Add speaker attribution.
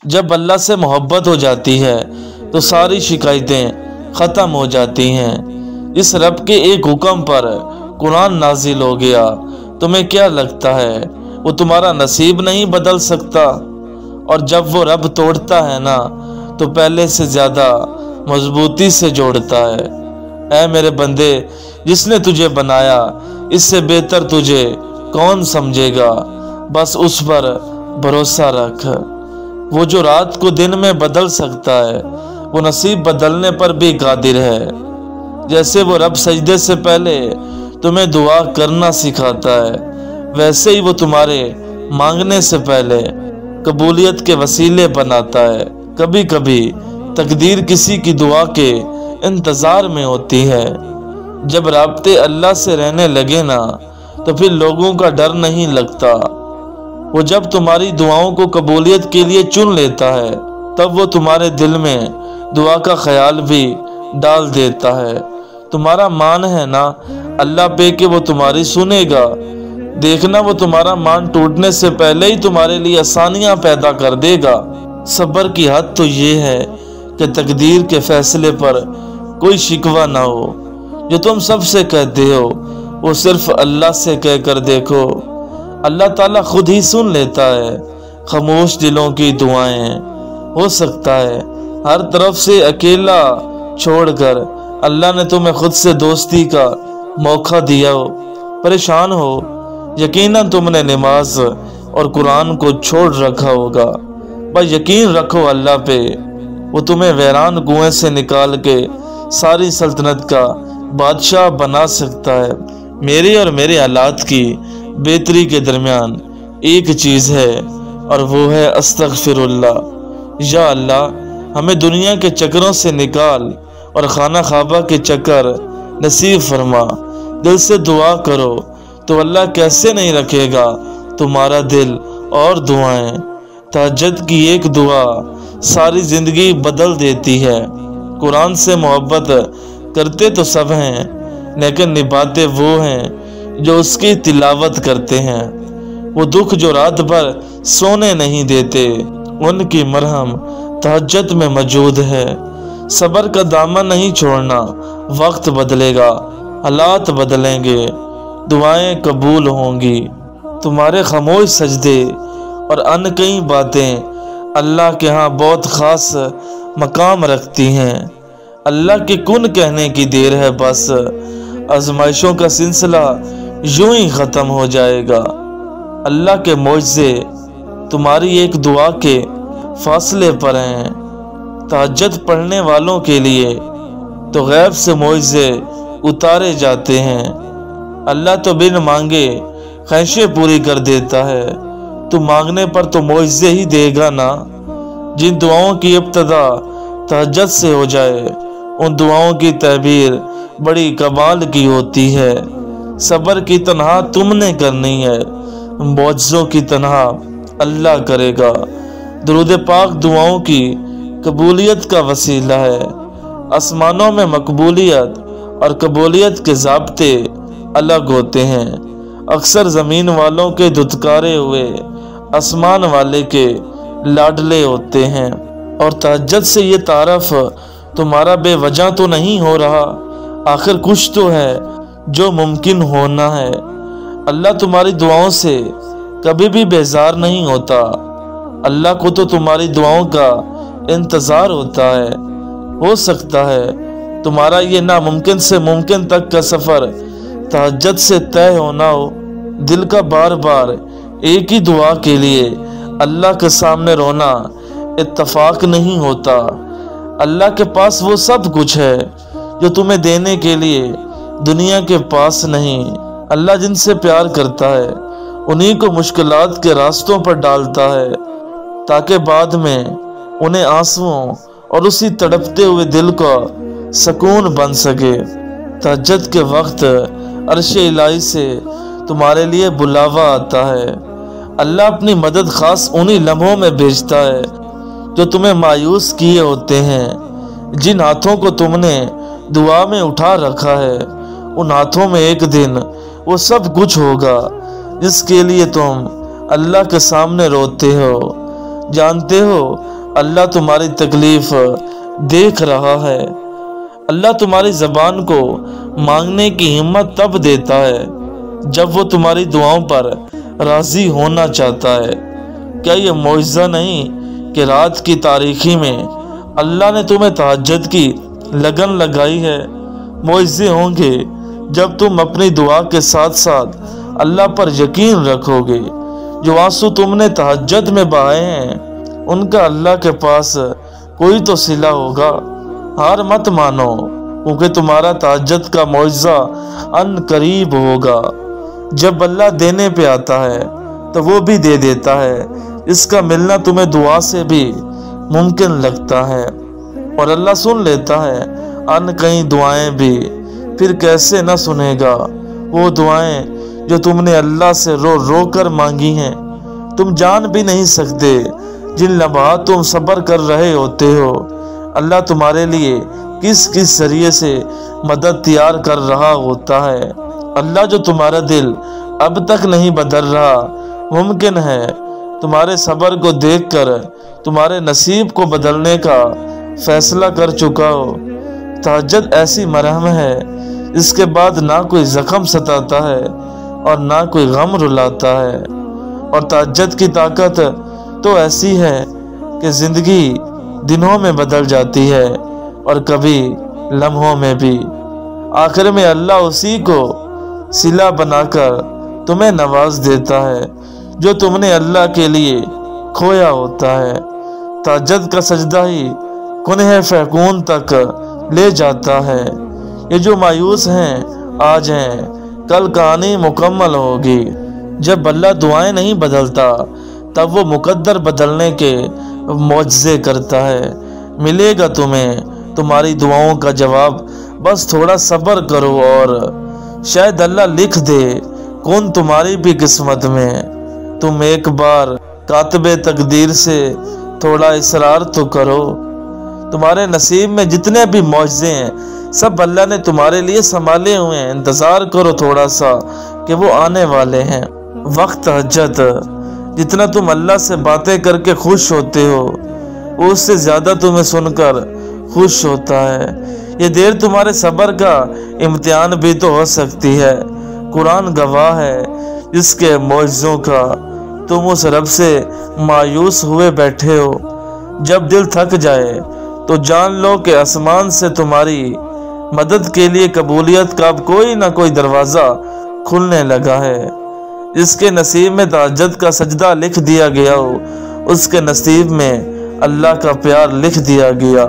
Speaker 1: جب اللہ سے محبت ہو جاتی ہے تو ساری شکایتیں ختم ہو جاتی ہیں۔ اس رب کے ایک حکم پر قرآن نازل ہو گیا، تمہیں کیا لگتا ہے وہ تمہارا نصیب نہیں بدل سکتا؟ اور جب وہ رب توڑتا ہے نا تو پہلے سے زیادہ مضبوطی سے جوڑتا ہے۔ اے میرے بندے، جس نے تجھے بنایا اس سے بہتر تجھے کون سمجھے گا؟ بس اس پر بھروسہ رکھ۔ وہ جو رات کو دن میں بدل سکتا ہے وہ نصیب بدلنے پر بھی قادر ہے۔ جیسے وہ رب سجدے سے پہلے تمہیں دعا کرنا سکھاتا ہے، ویسے ہی وہ تمہارے مانگنے سے پہلے قبولیت کے وسیلے بناتا ہے۔ کبھی کبھی تقدیر کسی کی دعا کے انتظار میں ہوتی ہے۔ جب رابطے اللہ سے رہنے لگے نا تو پھر لوگوں کا ڈر نہیں لگتا۔ وہ جب تمہاری دعاؤں کو قبولیت کے لیے چن لیتا ہے تب وہ تمہارے دل میں دعا کا خیال بھی ڈال دیتا ہے۔ تمہارا مان ہے نا اللہ پہ کہ وہ تمہاری سنے گا۔ دیکھنا وہ تمہارا مان ٹوٹنے سے پہلے ہی تمہارے لیے آسانیاں پیدا کر دے گا۔ صبر کی حد تو یہ ہے کہ تقدیر کے فیصلے پر کوئی شکوہ نہ ہو۔ جو تم سب سے کہتے ہو وہ صرف اللہ سے کہہ کر دیکھو، اللہ تعالیٰ خود ہی سن لیتا ہے خاموش دلوں کی دعائیں۔ ہو سکتا ہے ہر طرف سے اکیلا چھوڑ کر اللہ نے تمہیں خود سے دوستی کا موقع دیا ہو۔ پریشان ہو، یقیناً تم نے نماز اور قرآن کو چھوڑ رکھا ہوگا۔ بس یقین رکھو اللہ پہ، وہ تمہیں ویران کنویں سے نکال کے ساری سلطنت کا بادشاہ بنا سکتا ہے۔ میرے اور میرے حالات کی بہتری کے درمیان ایک چیز ہے اور وہ ہے استغفر اللہ۔ یا اللہ ہمیں دنیا کے چکروں سے نکال اور خانہ خوابہ کے چکر نصیب فرما۔ دل سے دعا کرو تو اللہ کیسے نہیں رکھے گا تمہارا دل اور دعائیں۔ تہجد کی ایک دعا ساری زندگی بدل دیتی ہے۔ قرآن سے محبت کرتے تو سب ہیں لیکن نبھاتے وہ ہیں جو اس کی تلاوت کرتے ہیں۔ وہ دکھ جو رات بھر سونے نہیں دیتے ان کی مرہم تہجد میں موجود ہے۔ صبر کا دامن نہیں چھوڑنا، وقت بدلے گا، حالات بدلیں گے، دعائیں قبول ہوں گی۔ تمہارے خاموش سجدے اور ان کئی باتیں اللہ کے ہاں بہت خاص مقام رکھتی ہیں۔ اللہ کے کن کہنے کی دیر ہے، بس آزمائشوں کا سلسلہ یوں ہی ختم ہو جائے گا۔ اللہ کے معجزے تمہاری ایک دعا کے فاصلے پر ہیں۔ تہجد پڑھنے والوں کے لیے تو غیب سے معجزے اتارے جاتے ہیں۔ اللہ تو بن مانگے خواہشیں پوری کر دیتا ہے۔ تو مانگنے پر تو معجزے ہی دے گا نا۔ جن دعاؤں کی ابتدا تہجد سے ہو جائے ان دعاؤں کی تعبیر بڑی کمال کی ہوتی ہے۔ صبر کی تنہا تم نے کرنی ہے، معجزوں کی تنہا اللہ کرے گا۔ درود پاک دعاؤں کی قبولیت کا وسیلہ ہے۔ آسمانوں میں مقبولیت اور قبولیت کے ضابطے الگ ہوتے ہیں۔ اکثر زمین والوں کے دھتکارے ہوئے آسمان والے کے لاڈلے ہوتے ہیں۔ اور تہجد سے یہ تعارف تمہارا بے وجہ تو نہیں ہو رہا، آخر کچھ تو ہے جو ممکن ہونا ہے۔ اللہ تمہاری دعاؤں سے کبھی بھی بیزار نہیں ہوتا۔ اللہ کو تو تمہاری دعاؤں کا انتظار ہوتا ہے۔ ہو سکتا ہے تمہارا یہ ناممکن سے ممکن تک کا سفر تہجد سے طے ہونا ہو۔ دل کا بار بار ایک ہی دعا کے لیے اللہ کے سامنے رونا اتفاق نہیں ہوتا۔ اللہ کے پاس وہ سب کچھ ہے جو تمہیں دینے کے لیے دنیا کے پاس نہیں۔ اللہ جن سے پیار کرتا ہے انہی کو مشکلات کے راستوں پر ڈالتا ہے تاکہ بعد میں انہیں آنسوؤں اور اسی تڑپتے ہوئے دل کا سکون بن سکے۔ تہجد کے وقت عرش الہی سے تمہارے لیے بلاوا آتا ہے۔ اللہ اپنی مدد خاص انہی لمحوں میں بھیجتا ہے جو تمہیں مایوس کیے ہوتے ہیں۔ جن ہاتھوں کو تم نے دعا میں اٹھا رکھا ہے ان ہاتھوں میں ایک دن وہ سب کچھ ہوگا جس کے لیے تم اللہ کے سامنے روتے ہو۔ جانتے ہو اللہ تمہاری تکلیف دیکھ رہا ہے۔ اللہ تمہاری زبان کو مانگنے کی ہمت تب دیتا ہے جب وہ تمہاری دعاؤں پر راضی ہونا چاہتا ہے۔ کیا یہ معجزہ نہیں کہ رات کی تاریکی میں اللہ نے تمہیں تہجد کی لگن لگائی ہے؟ معجزے ہوں گے جب تم اپنی دعا کے ساتھ ساتھ اللہ پر یقین رکھو گے۔ جو آنسو تم نے تہجد میں بہائے ہیں ان کا اللہ کے پاس کوئی تو صلہ ہوگا۔ ہار مت مانو، کیونکہ تمہارا تہجد کا معجزہ ان قریب ہوگا۔ جب اللہ دینے پہ آتا ہے تو وہ بھی دے دیتا ہے۔ اس کا ملنا تمہیں دعا سے بھی ممکن لگتا ہے، اور اللہ سن لیتا ہے ان کئی دعائیں بھی۔ پھر کیسے نہ سنے گا وہ دعائیں جو تم نے اللہ سے رو رو کر مانگی ہیں؟ تم جان بھی نہیں سکتے جن لمحات تم صبر کر رہے ہوتے ہو اللہ تمہارے لیے کس کس ذریعے سے مدد تیار کر رہا ہوتا ہے۔ اللہ جو تمہارا دل اب تک نہیں بدل رہا، ممکن ہے تمہارے صبر کو دیکھ کر تمہارے نصیب کو بدلنے کا فیصلہ کر چکا ہو۔ تہجد ایسی مرہم ہے اس کے بعد نہ کوئی زخم ستاتا ہے اور نہ کوئی غم رلاتا ہے، اور تہجد کی طاقت تو ایسی ہے کہ زندگی دنوں میں بدل جاتی ہے اور کبھی لمحوں میں بھی۔ آخر میں اللہ اسی کو صلہ بنا کر تمہیں نواز دیتا ہے جو تم نے اللہ کے لیے کھویا ہوتا ہے۔ تہجد کا سجدہ ہی کنہ فیکون تک لے جاتا ہے۔ یہ جو مایوس ہیں آج ہیں، کل کہانی مکمل ہوگی۔ جب اللہ دعائیں نہیں بدلتا تب وہ مقدر بدلنے کے معجزے کرتا ہے۔ ملے گا تمہیں تمہاری دعاؤں کا جواب، بس تھوڑا صبر کرو اور شاید اللہ لکھ دے کون تمہاری بھی قسمت میں۔ تم ایک بار کاتب تقدیر سے تھوڑا اصرار تو کرو۔ تمہارے نصیب میں جتنے بھی معجزے ہیں سب اللہ نے تمہارے لیے سنبھالے ہوئے ہیں۔ انتظار کرو تھوڑا سا کہ وہ آنے والے ہیں۔ وقت تہجد جتنا تم اللہ سے باتیں کر کے خوش ہوتے ہو اس سے زیادہ تمہیں سن کر خوش ہوتا ہے۔ یہ دیر تمہارے صبر کا امتحان بھی تو ہو سکتی ہے۔ قرآن گواہ ہے جس کے معجزوں کا تم اس رب سے مایوس ہوئے بیٹھے ہو۔ جب دل تھک جائے تو جان لو کہ آسمان سے تمہاری مدد کے لیے قبولیت کا اب کوئی نہ کوئی دروازہ کھلنے لگا ہے۔ جس کے نصیب میں تہجد کا سجدہ لکھ دیا گیا ہو اس کے نصیب میں اللہ کا پیار لکھ دیا گیا۔